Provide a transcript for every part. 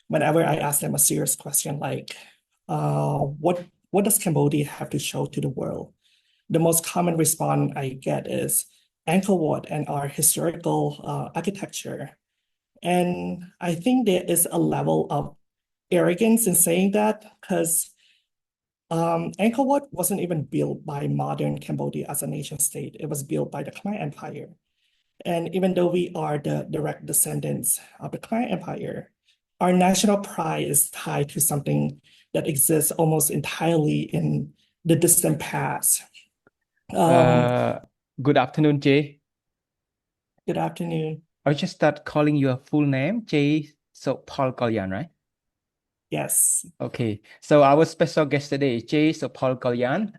whenever I ask them a serious question like, what does Cambodia have to show to the world? The most common response I get is Angkor Wat and our historical architecture. And I think there is a level of arrogance in saying that because Angkor Wat wasn't even built by modern Cambodia as a nation state. It was built by the Khmer Empire. And even though we are the direct descendants of the Khmer Empire, our national pride is tied to something that exists almost entirely in the distant past. Um, Uh, Good afternoon, Jay. Good afternoon. I just start calling your full name, Jay Sophalkalyan, right? Yes. Okay. So our special guest today is Jay Sophalkalyan.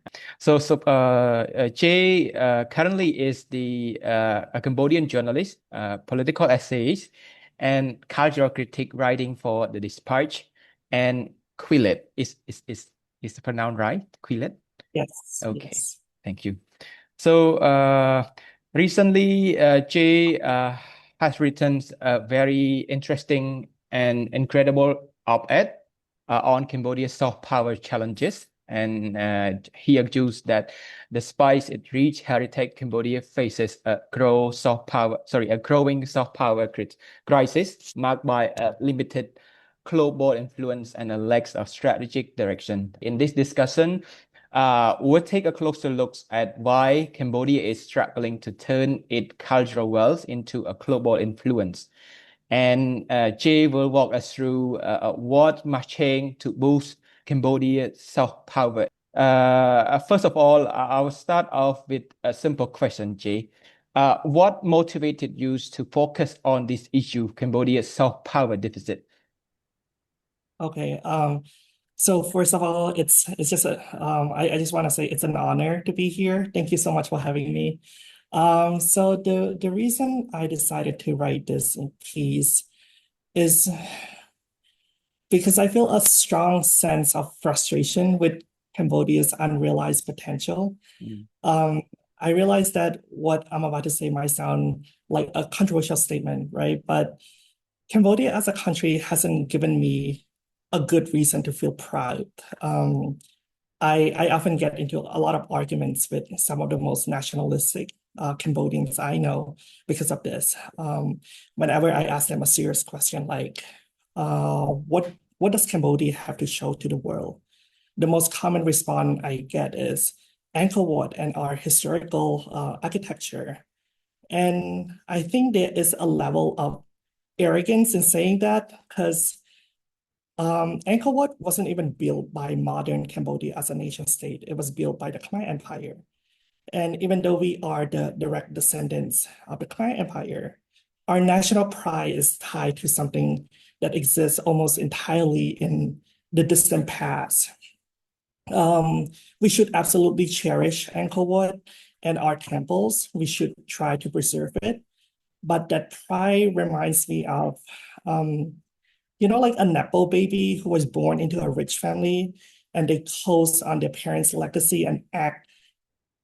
Jay currently is a Cambodian journalist, political essayist, and cultural critic writing for the Dispatch and Quillette. Is pronounced right? Quillette? Yes. Okay. Yes. Thank you. So recently, Jay has written a very interesting and incredible op-ed on Cambodia's soft power challenges. And he argues that despite its rich heritage, Cambodia faces a growing soft power crisis marked by a limited global influence and a lack of strategic direction. In this discussion, we'll take a closer look at why Cambodia is struggling to turn its cultural wealth into a global influence. And Jay will walk us through what must change to boost Cambodia's soft power. First of all, I will start off with a simple question, Jay. What motivated you to focus on this issue, Cambodia's soft power deficit? Okay. So first of all, it's just I just want to say it's an honor to be here. Thank you so much for having me. So the reason I decided to write this piece is because I feel a strong sense of frustration with Cambodia's unrealized potential. Mm. Um, I realize that what I'm about to say might sound like a controversial statement, right? But Cambodia as a country hasn't given me a good reason to feel proud. I often get into a lot of arguments with some of the most nationalistic Cambodians I know because of this. Whenever I ask them a serious question like, what does Cambodia have to show to the world? The most common response I get is Angkor Wat and our historical architecture. And I think there is a level of arrogance in saying that because Angkor Wat wasn't even built by modern Cambodia as a nation state. It was built by the Khmer Empire. And even though we are the direct descendants of the Khmer Empire, our national pride is tied to something that exists almost entirely in the distant past. We should absolutely cherish Angkor Wat and our temples. We should try to preserve it. But that pride reminds me of like a Nepo baby who was born into a rich family and they coast on their parents' legacy and act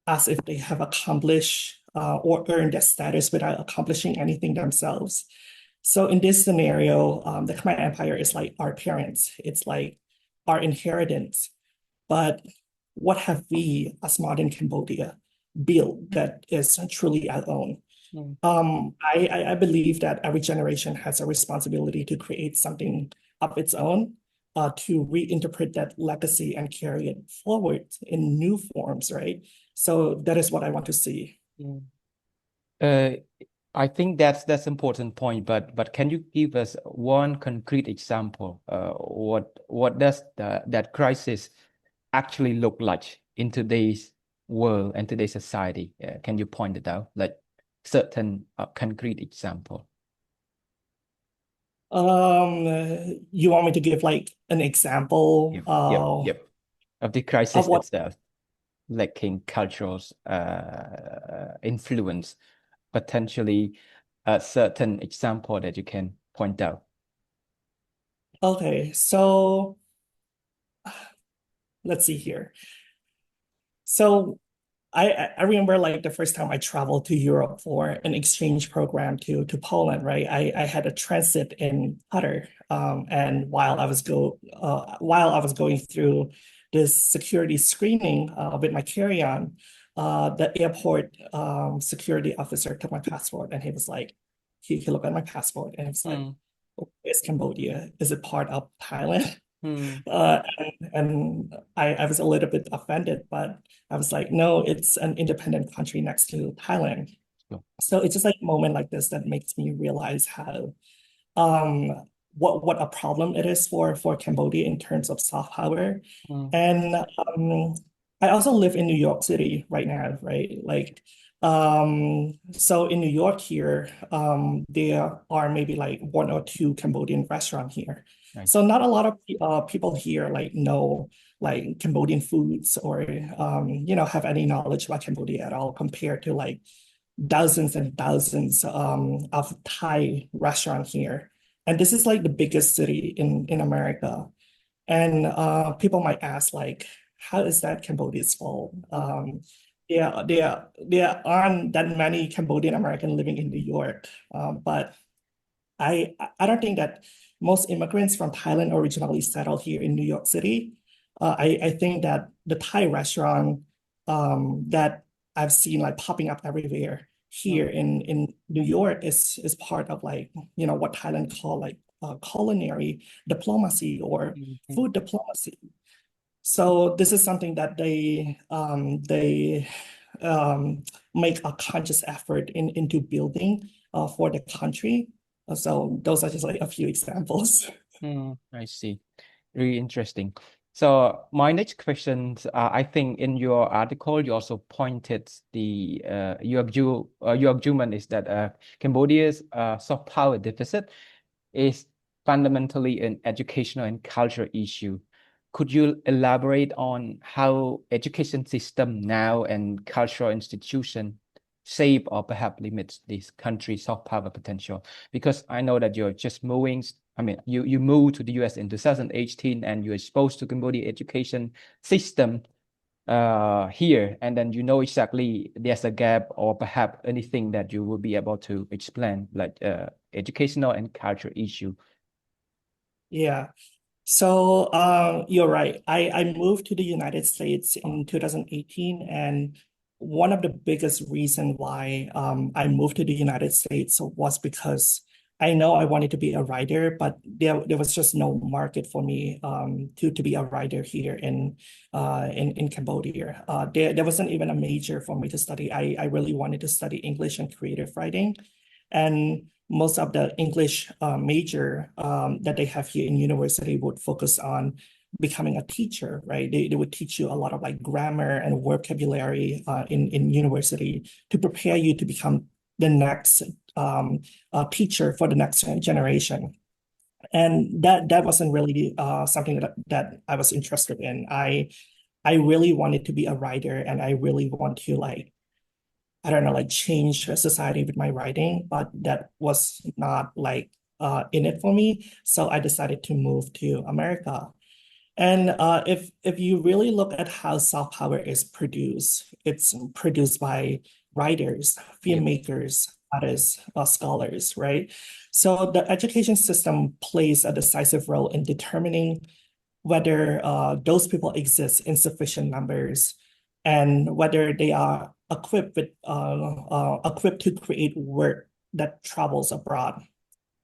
as if they have accomplished or earned that status without accomplishing anything themselves. So in this scenario, the Khmer Empire is like our parents. It's like our inheritance. But what have we as modern Cambodia built that is truly our own? Mm. I believe that every generation has a responsibility to create something of its own, to reinterpret that legacy and carry it forward in new forms, right? So that is what I want to see. Mm. Uh, I think that's important point, but can you give us one concrete example? What does that crisis actually look like in today's world and today's society? Can you point it out, like certain concrete example? You want me to give like an example Yep. Of the crisis of what? itself, lacking cultural influence, potentially a certain example that you can point out. Okay, so let's see here. So I remember like the first time I traveled to Europe for an exchange program to Poland, right? I had a transit in Qatar, and while I was going through this security screening with my carry-on, the airport security officer took my passport, and he was like, he looked at my passport, and he was like, Mm, "Oh, it's Cambodia. Is it part of Thailand?" mm, And I was a little bit offended, but I was like, no, it's an independent country next to Thailand. sure. So it's just like a moment like this that makes me realize how what a problem it is for Cambodia in terms of soft power. Mm, And I also live in New York City right now, right? Like so in New York here, there are maybe like one or two Cambodian restaurants here. I So see. not a lot of people here like know like Cambodian foods or have any knowledge about Cambodia at all compared to like dozens and thousands of Thai restaurants here. And this is like the biggest city in America. And people might ask like, how is that Cambodia's fault? There aren't that many Cambodian American living in New York, but I don't think that most immigrants from Thailand originally settled here in New York City. I think that the Thai restaurant that I've seen like popping up everywhere here Mm, in New York is part of like what Thailand call like culinary diplomacy or mm, mm, food diplomacy. So this is something that they make a conscious effort into building for the country. So those are just like a few examples. I see. Really interesting. So my next question, I think in your article you also pointed the your argument is that Cambodia's soft power deficit is fundamentally an educational and cultural issue. Could you elaborate on how education system now and cultural institution shape or perhaps limits this country's soft power potential? Because I know that you're just moving, I mean, you moved to the US in 2018 and you're exposed to Cambodia education system here, and then you know exactly there's a gap or perhaps anything that you will be able to explain, like educational and cultural issue. Yeah. So you're right. I moved to the United States in 2018, and one of the biggest reason why I moved to the United States was because I know I wanted to be a writer, but there was just no market for me to be a writer here in Cambodia. There wasn't even a major for me to study. I really wanted to study English and creative writing, and most of the English major that they have here in university would focus on becoming a teacher, right? They would teach you a lot of like grammar and vocabulary in university to prepare you to become the next teacher for the next generation. And that wasn't really something that I was interested in. I really wanted to be a writer, and I really want to like I don't know, like change society with my writing, but that was not like in it for me. So I decided to move to America. And if you really look at how soft power is produced, it's produced by writers, Yep. filmmakers, artists, scholars, right? So the education system plays a decisive role in determining whether those people exist in sufficient numbers and whether they are equipped to create work that travels abroad.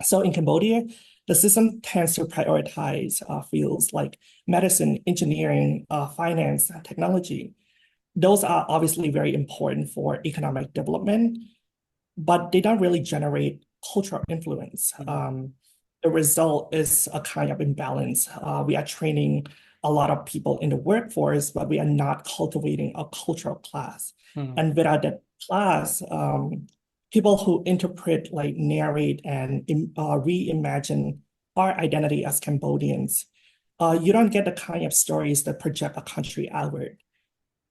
So in Cambodia, the system tends to prioritize fields like medicine, engineering, finance, and technology. Those are obviously very important for economic development, but they don't really generate cultural influence. Mm, The result is a kind of imbalance. We are training a lot of people in the workforce, but we are not cultivating a cultural class. mm, And without that class, people who interpret, like narrate, and reimagine our identity as Cambodians, you don't get the kind of stories that project a country outward.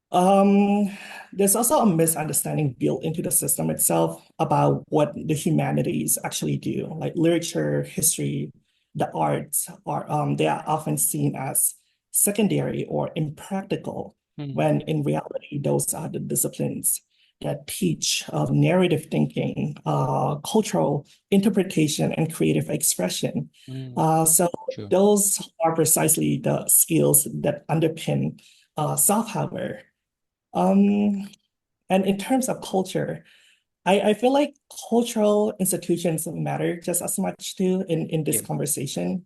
Um, there's also a misunderstanding built into the system itself about what the humanities actually do, like literature, history, the arts are they are often seen as secondary or impractical. Mm, when in reality, those are the disciplines that teach narrative thinking, cultural interpretation, and creative expression. mm, So true. those are precisely the skills that underpin soft power. Um, and in terms of culture, I feel like cultural institutions matter just as much too in this Yeah. conversation.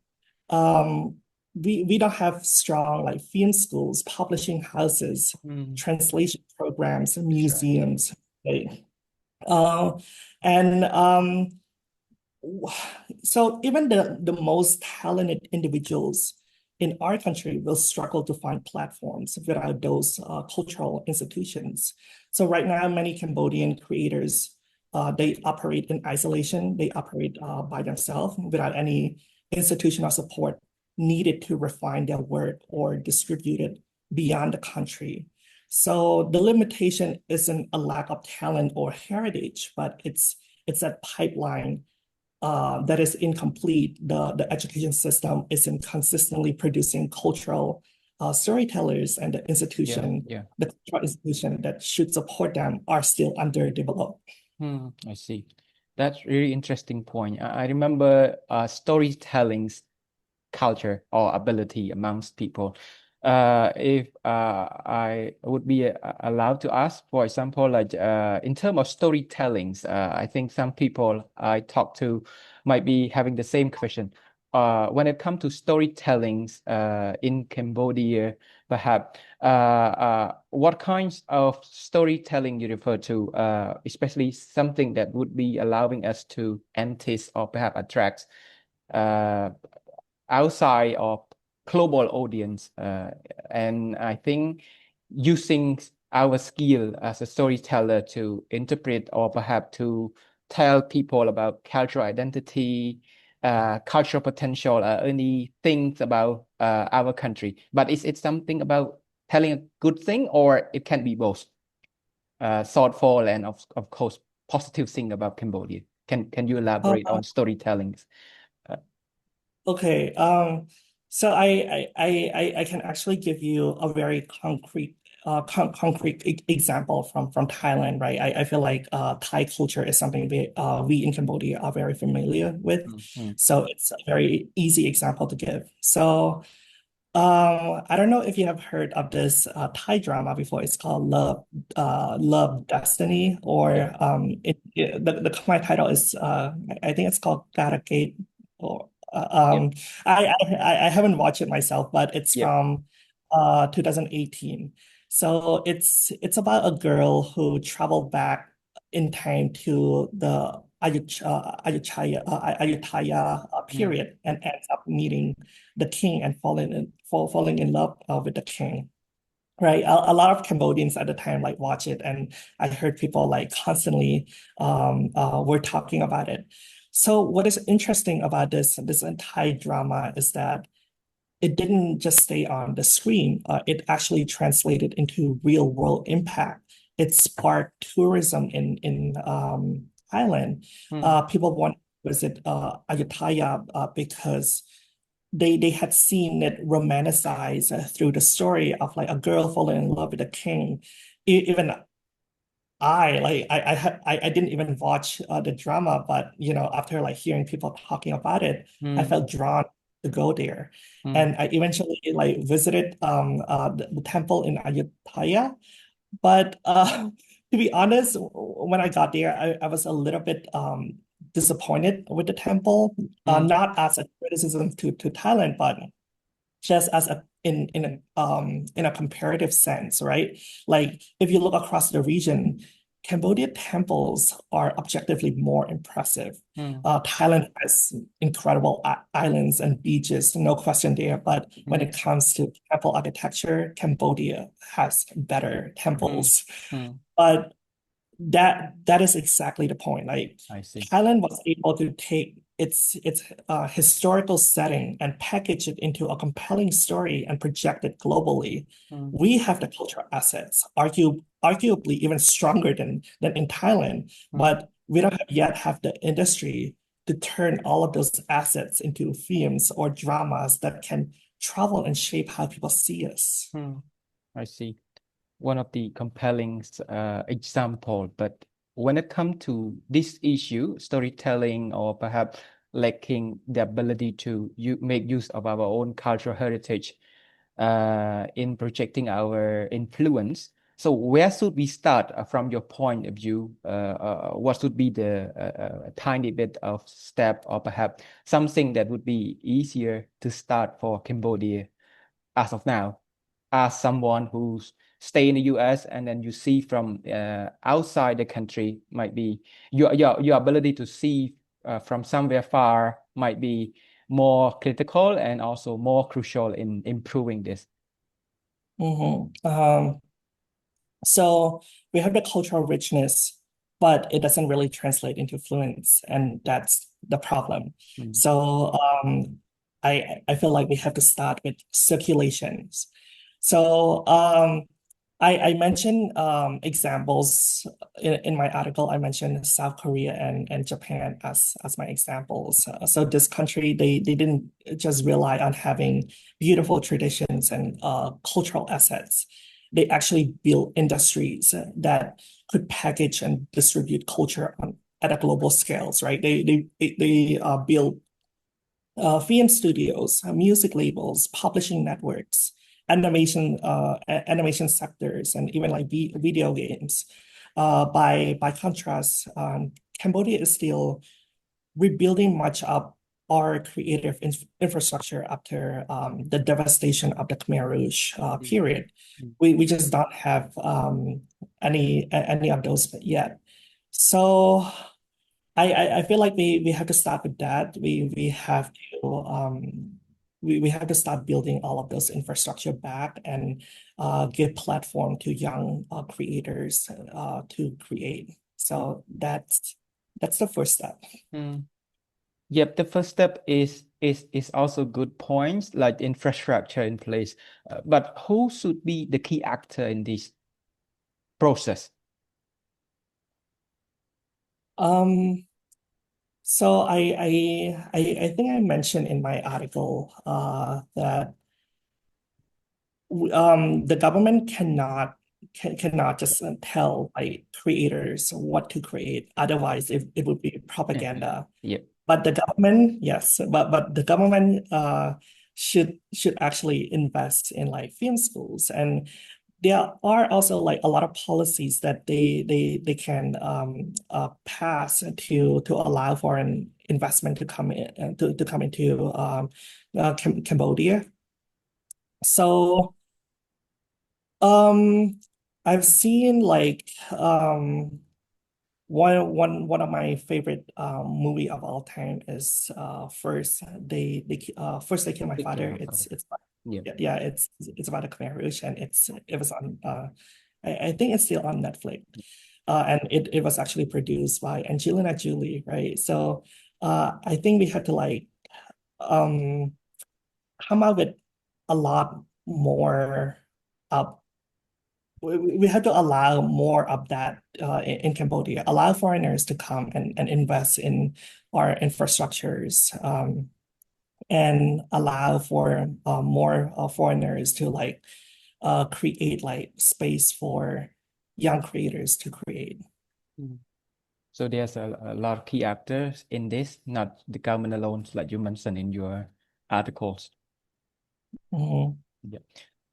Um, we don't have strong like film schools, publishing houses, Mm, translation programs, that's right. museums, right? Uh, and so even the most talented individuals in our country will struggle to find platforms without those cultural institutions. So right now, many Cambodian creators, they operate in isolation. They operate by themselves without any institutional support needed to refine their work or distribute it beyond the country. So the limitation isn't a lack of talent or heritage, but it's that pipeline that is incomplete. The education system isn't consistently producing cultural storytellers, and Yeah, yeah. the cultural institution that should support them are still underdeveloped. I see. That's really interesting point. I remember storytelling's culture or ability amongst people. If I would be allowed to ask, for example, like in terms of storytellings, I think some people I talk to might be having the same question. When it comes to storytellings in Cambodia, perhaps, what kinds of storytelling you refer to, especially something that would be allowing us to entice or perhaps attract uh, outside of global audience. And I think using our skill as a storyteller to interpret or perhaps to tell people about cultural identity, cultural potential, any things about our country. But is it something about telling a good thing, or it can be both thoughtful and of course positive thing about Cambodia? Can you elaborate Uh, on storytelling? Uh, Okay, so I can actually give you a very concrete example from Thailand, right? I feel like Thai culture is something we in Cambodia are very familiar with, mm, mm, so it's a very easy example to give. So I don't know if you have heard of this Thai drama before. It's called Love Destiny, yeah, or the Khmer title is I think it's called Karagate, or yeah, I haven't watched it myself, but it's yeah. from 2018. So it's about a girl who traveled back in time to the Ayutthaya Mm, period and ends up meeting the king and falling in love with the king. Right. A lot of Cambodians at the time like watch it, and I heard people like constantly were talking about it. So what is interesting about this entire drama is that it didn't just stay on the screen. It actually translated into real world impact. It sparked tourism in Thailand. mm, People want to visit Ayutthaya because they had seen it romanticized through the story of like a girl falling in love with a king. Even I didn't even watch the drama, but after like hearing people talking about it, I mm, felt drawn to go there, mm, and I eventually like visited the temple in Ayutthaya. But to be honest, when I got there, I was a little bit disappointed with the temple, mm, not as a criticism to Thailand, but just as a in a comparative sense, right? Like if you look across the region, Cambodia temples are objectively more impressive. mm, Thailand has incredible islands and beaches, no question there. But when mm, it comes to temple architecture, Cambodia has better mm, temples. mm. But that is exactly the point. Like I see. Thailand was able to take its historical setting and package it into a compelling story and project it globally. Mm, We have the cultural assets, arguably even stronger than in Thailand, mm, but we don't yet have the industry to turn all of those assets into films or dramas that can travel and shape how people see us. mm. I see. one of the compelling example. But when it comes to this issue, storytelling or perhaps lacking the ability to make use of our own cultural heritage in projecting our influence. So where should we start from your point of view? What should be the tiny bit of step or perhaps something that would be easier to start for Cambodia as of now, as someone who's stay in the US and then you see from outside the country might be your ability to see from somewhere far might be more critical and also more crucial in improving this. So we have the cultural richness, but it doesn't really translate into fluence, and that's the problem. So I feel like we have to start with circulations. So I mentioned examples in my article. I mentioned South Korea and Japan as my examples. So this country, they didn't just rely on having beautiful traditions and cultural assets. They actually built industries that could package and distribute culture at a global scales, right? They built film studios, music labels, publishing networks, animation sectors, and even like video games. By contrast, Cambodia is still rebuilding much of our creative infrastructure after the devastation of the Khmer Rouge period. We just don't have any of those yet. So I feel like we have to start with that. We have to start building all of those infrastructure back and give platform to young creators to create. So that's the first step. Yep, the first step is also good points like infrastructure in place. But who should be the key actor in this process? So I think I mentioned in my article that the government cannot just tell like creators what to create. Otherwise, it would be propaganda. Yep. But the government, yes, but the government should actually invest in like film schools, and there are also like a lot of policies that they can pass to allow for an investment to come in to come into Cambodia. So I've seen like one of my favorite movie of all time is First They Killed My Father. It's about a Khmer Rouge, and it was on I think it's still on Netflix. And it was actually produced by Angelina Jolie, right? So I think we had to like come up with a lot more we have to allow more of that in Cambodia, allow foreigners to come and invest in our infrastructures, and allow for more foreigners to like create like space for young creators to create. So there's a lot of key actors in this, not the government alone, like you mentioned in your articles. Yeah.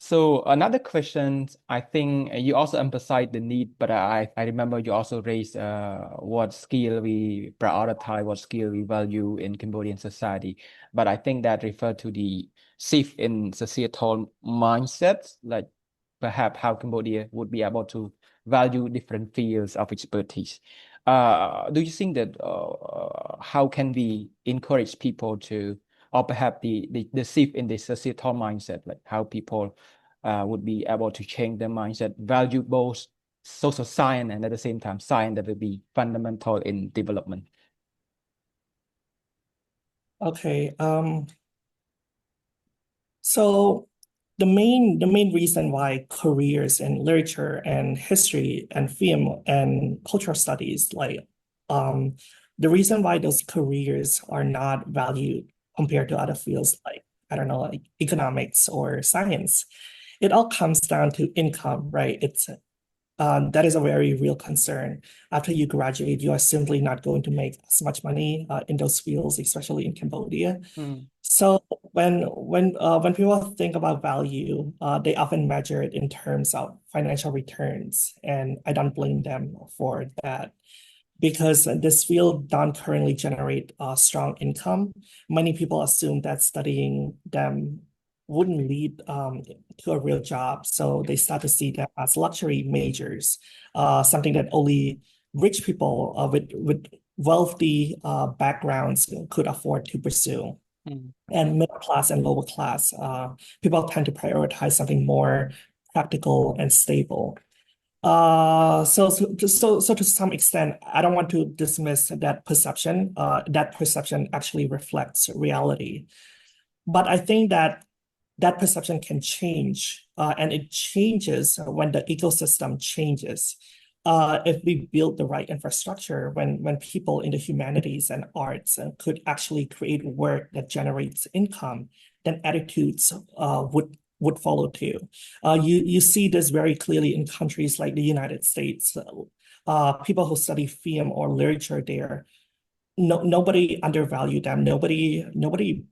So another question, I think you also emphasized the need, but I remember you also raised what skill we prioritize, what skill we value in Cambodian society. But I think that referred to the shift in societal mindsets, like perhaps how Cambodia would be able to value different fields of expertise. Do you think that how can we encourage people to, or perhaps the shift in the societal mindset, like how people would be able to change their mindset, value both social science and at the same time science that will be fundamental in development? Okay. So the main reason why careers in literature and history and film and cultural studies, like the reason why those careers are not valued compared to other fields like, I don't know, like economics or science, it all comes down to income, right? That is a very real concern. After you graduate, you are simply not going to make as much money in those fields, especially in Cambodia. Mm, So when people think about value, they often measure it in terms of financial returns, and I don't blame them for that because this field don't currently generate strong income. Many people assume that studying them wouldn't lead to a real job, so they start to see them as luxury majors, something that only rich people with wealthy backgrounds could afford to pursue. mm, And middle class and lower class, people tend to prioritize something more practical and stable. So to some extent, I don't want to dismiss that perception. That perception actually reflects reality. But I think that that perception can change, and it changes when the ecosystem changes. If we build the right infrastructure, when people in the humanities and arts could actually create work that generates income, then attitudes would follow too. You see this very clearly in countries like the United States. People who study film or literature there, nobody undervalued them. Nobody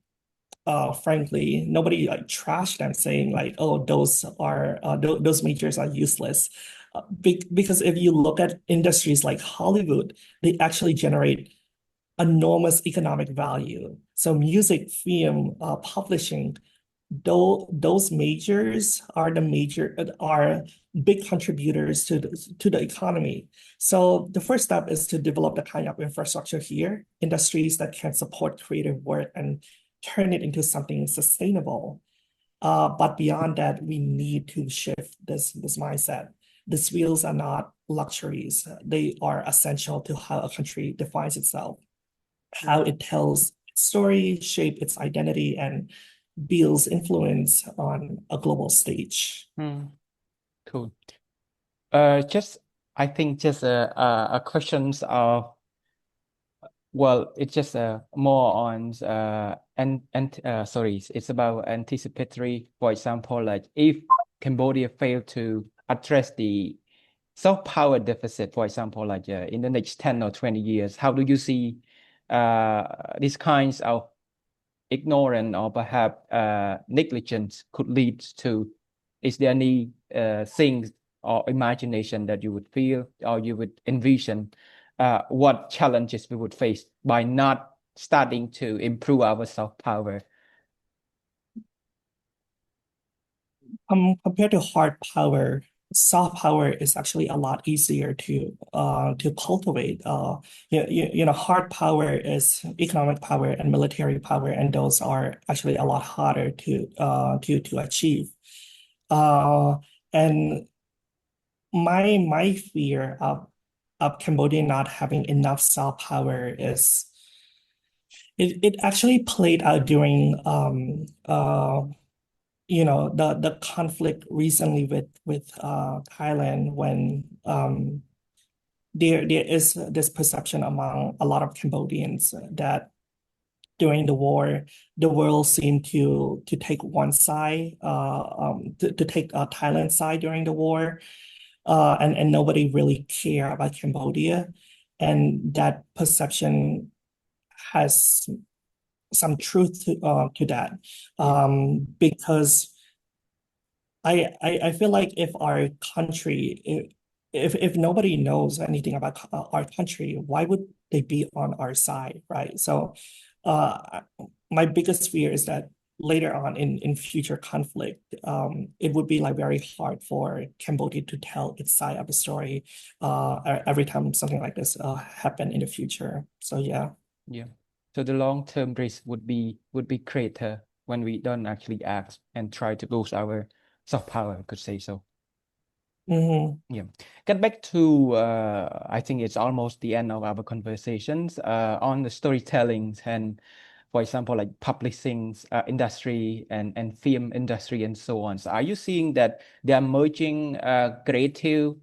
frankly, nobody like trashed them saying like, oh, those majors are useless. Because if you look at industries like Hollywood, they actually generate enormous economic value. So music, film, publishing, though those majors are big contributors to the economy. So the first step is to develop the kind of infrastructure here, industries that can support creative work and turn it into something sustainable. But beyond that, we need to shift this mindset. These wheels are not luxuries. They are essential to how a country defines itself, how mm, it tells its story, shape its identity, and builds influence on a global stage. mm. Cool. Just I think just a questions of well, it's just more on and sorry, it's about anticipatory. For example, like if Cambodia failed to address the soft power deficit, for example, like in the next 10 or 20 years, how do you see these kinds of ignorance or perhaps negligence could lead to? Is there any things or imagination that you would feel or you would envision what challenges we would face by not starting to improve our soft power? Compared to hard power, soft power is actually a lot easier to cultivate. Hard power is economic power and military power, and those are actually a lot harder to achieve. Uh, and my fear of Cambodia not having enough soft power is it actually played out during the conflict recently with Thailand when there is this perception among a lot of Cambodians that during the war the world seemed to take one side to take Thailand's side during the war, and nobody really care about Cambodia, and that perception has some truth to that, Yeah. because I feel like if our country, if nobody knows anything about our country, why would they be on our side, right? So, uh, my biggest fear is that later on in future conflict, it would be like very hard for Cambodia to tell its side of the story, every time something like this happen in the future. So yeah. Yeah. So the long-term risk would be greater when we don't actually act and try to boost our soft power, I could say so. Mhm. Yeah. Get back to I think it's almost the end of our conversations on the storytelling and for example like publishing industry and film industry and so on. So are you seeing that they are merging creative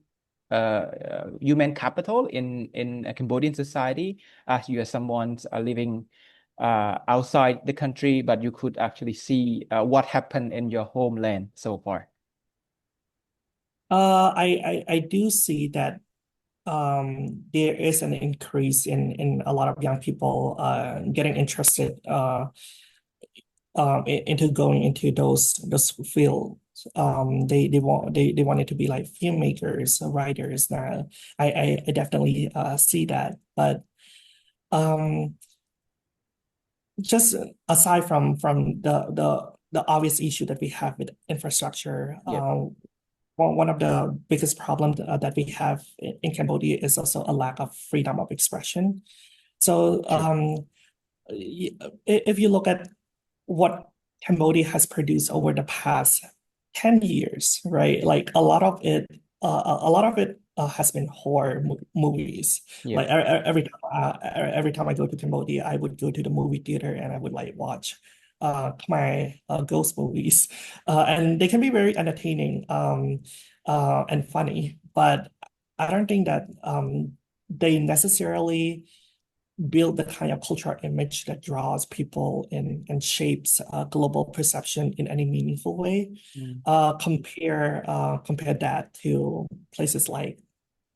human capital in a Cambodian society as you are someone living outside the country, but you could actually see what happened in your homeland so far? I do see that there is an increase in a lot of young people getting interested into going into those fields. They wanted to be like filmmakers, writers. Now, I definitely see that, but um, just aside from the obvious issue that we have with infrastructure, Yeah, one of the biggest problems that we have in Cambodia is also a lack of freedom of expression. So true. if you look at what Cambodia has produced over the past 10 years, right? Like a lot of it has been horror movies. Yeah. Like every time I go to Cambodia, I would go to the movie theater and I would like watch Khmer ghost movies. And they can be very entertaining and funny, but I don't think that they necessarily build the kind of cultural image that draws people in and shapes global perception in any meaningful way. Mm. Compare that to places like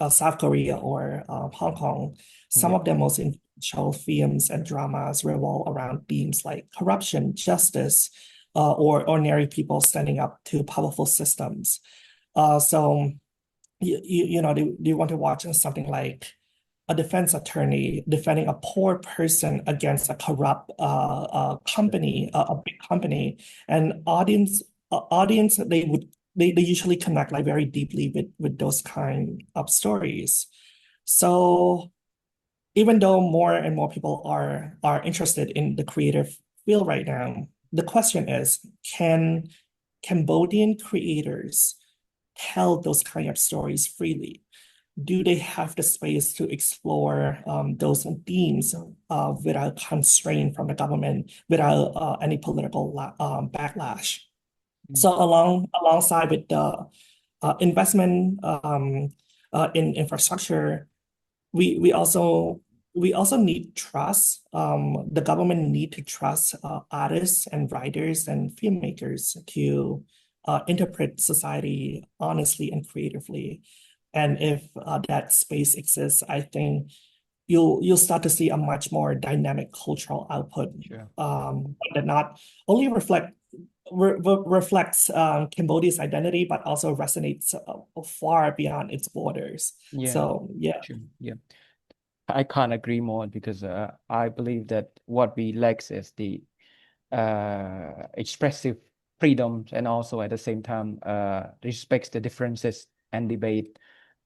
South Korea or Hong Kong. Some Yeah. of their most influential films and dramas revolve around themes like corruption, justice, or ordinary people standing up to powerful systems. So you know, do you want to watch something like a defense attorney defending a poor person against a corrupt company, a big company, and audience they usually connect like very deeply with those kind of stories. So even though more and more people are interested in the creative field right now, the question is, can Cambodian creators tell those kind of stories freely? Do they have the space to explore those themes without constraint from the government, without any political backlash? Mm. So alongside with the investment in infrastructure, we we also we also need trust. The government need to trust artists and writers and filmmakers to interpret society honestly and creatively. And if that space exists, I think you'll start to see a much more dynamic cultural output Sure. that not only reflects Cambodia's identity, but also resonates far beyond its borders. Yeah. So yeah. True. Yeah. I can't agree more because I believe that what we lack is the expressive freedoms and also at the same time respects the differences and debate,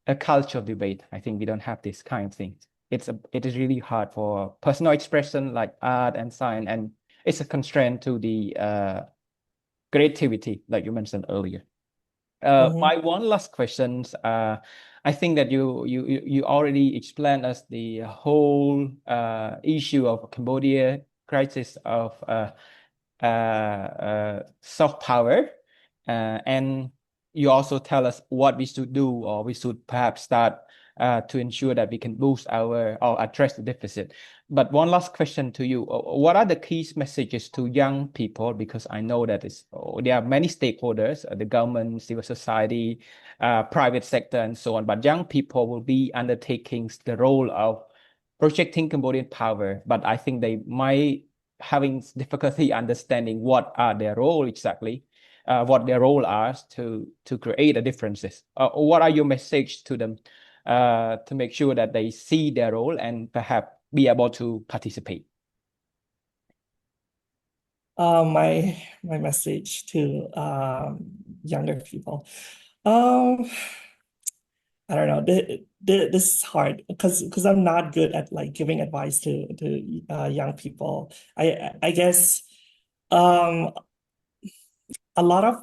a culture of debate. I think we don't have this kind of thing. It is really hard for personal expression like art and science, and it's a constraint to the creativity, like you mentioned earlier. Mhm. My one last questions. I think that you already explained us the whole issue of Cambodia crisis of soft power, and you also tell us what we should do, or we should perhaps start to ensure that we can boost our or address the deficit. But one last question to you: what are the key messages to young people? Because I know that there are many stakeholders, the government, civil society, private sector, and so on. But young people will be undertaking the role of projecting Cambodian power. But I think they might having difficulty understanding what are their role exactly, what their role are to create the differences. What are your message to them to make sure that they see their role and perhaps be able to participate? My message to younger people. Um, I don't know. This is hard because I'm not good at like giving advice to young people. I guess um a lot of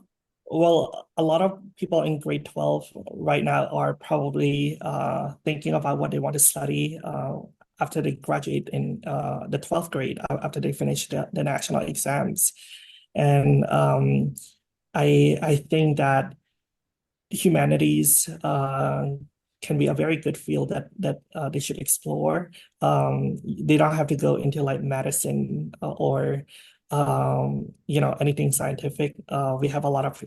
a lot of people in grade 12 right now are probably thinking about what they want to study after they graduate in the 12th grade, after they finish the national exams. And I think that humanities can be a very good field that they should explore. They don't have to go into like medicine or anything scientific. We have a lot of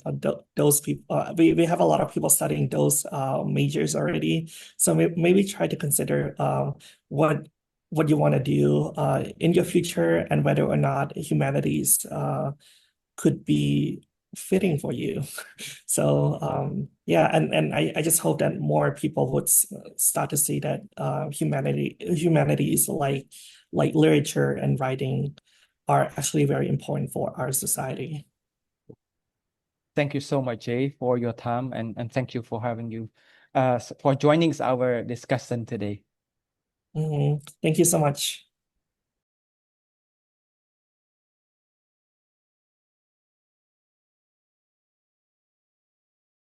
those people. We have a lot of people studying those majors already. So maybe try to consider what you want to do in your future and whether or not humanities could be fitting for you. So yeah, and I just hope that more people would start to see that humanities like literature and writing are actually very important for our society. Thank you so much, Jay, for your time, and thank you for having you for joining our discussion today. Thank you so much.